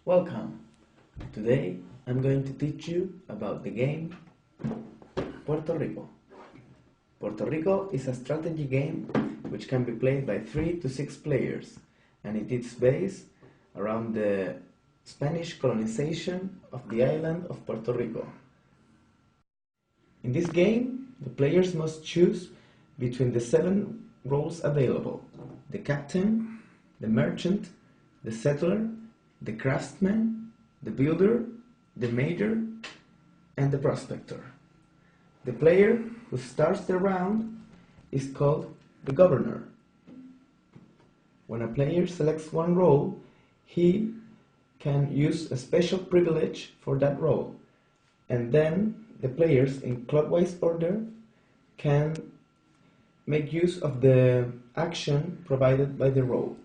Welcome! Today I'm going to teach you about the game Puerto Rico. Puerto Rico is a strategy game which can be played by 3 to 6 players, and it is based around the Spanish colonization of the island of Puerto Rico. In this game, the players must choose between the 7 roles available: the captain, the merchant, the settler, the craftsman, the builder, the major, and the prospector. The player who starts the round is called the governor. When a player selects one role, he can use a special privilege for that role, and then the players in clockwise order can make use of the action provided by the role.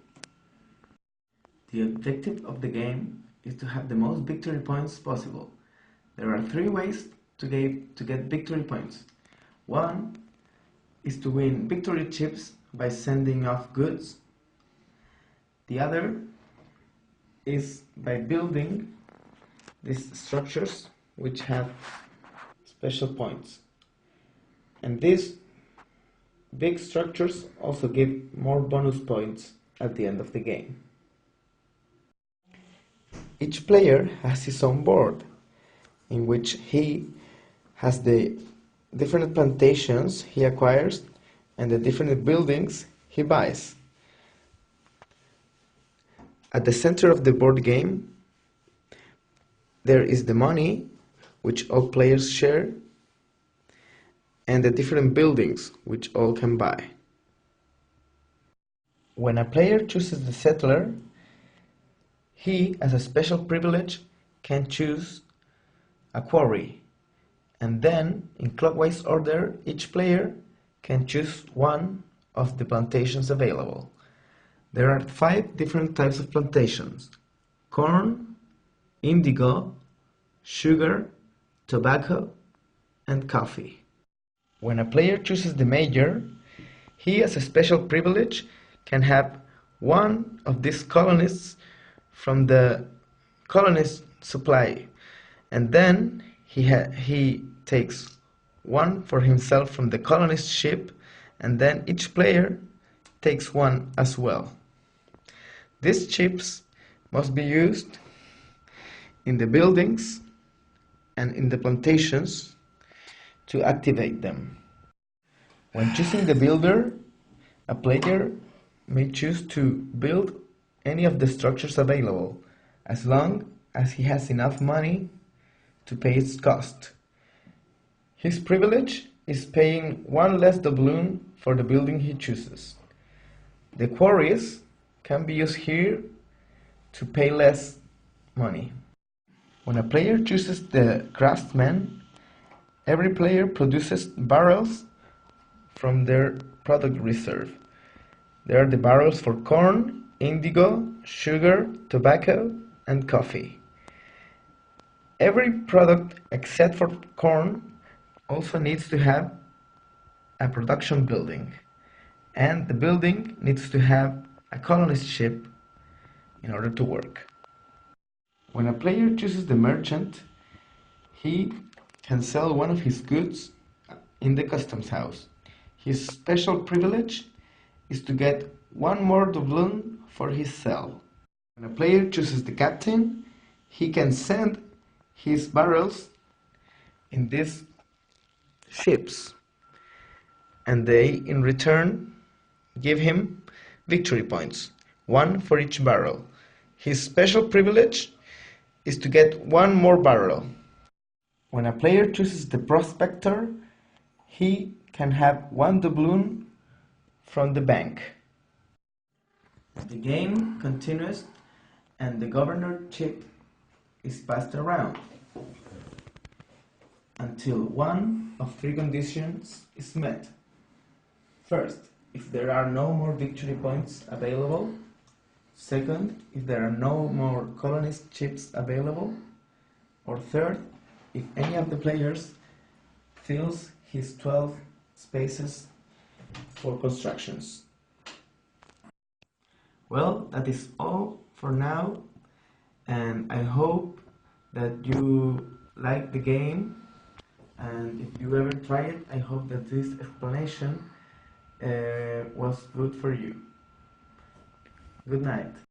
The objective of the game is to have the most victory points possible. There are 3 ways to get victory points. One is to win victory chips by sending off goods. The other is by building these structures which have special points. And these big structures also give more bonus points at the end of the game. Each player has his own board, in which he has the different plantations he acquires and the different buildings he buys. At the center of the board game, there is the money, which all players share, and the different buildings, which all can buy. When a player chooses the settler, he, as a special privilege, can choose a quarry, and then, in clockwise order, each player can choose one of the plantations available. There are 5 different types of plantations: corn, indigo, sugar, tobacco, and coffee. When a player chooses the major, he, as a special privilege, can have one of these colonists from the colonist supply, and then he takes one for himself from the colonist ship, and then each player takes one as well. These chips must be used in the buildings and in the plantations to activate them. When choosing the builder, a player may choose to build any of the structures available, as long as he has enough money to pay its cost. His privilege is paying 1 less doubloon for the building he chooses. The quarries can be used here to pay less money. When a player chooses the craftsman, every player produces barrels from their product reserve. There are the barrels for corn, indigo, sugar, tobacco, and coffee. Every product except for corn also needs to have a production building, and the building needs to have a colonist ship in order to work. When a player chooses the merchant, he can sell one of his goods in the customs house. His special privilege is to get 1 more doubloon for his sell. When a player chooses the captain, he can send his barrels in these ships, and they in return give him victory points, 1 for each barrel. His special privilege is to get 1 more barrel. When a player chooses the prospector, he can have 1 doubloon from the bank. The game continues and the governor chip is passed around until one of 3 conditions is met. First, if there are no more victory points available. Second, if there are no more colonist chips available. Or third, if any of the players fills his 12 spaces for constructions. Well, that is all for now. and I hope that you like the game, and if you ever try it, I hope that this explanation was good for you. Good night.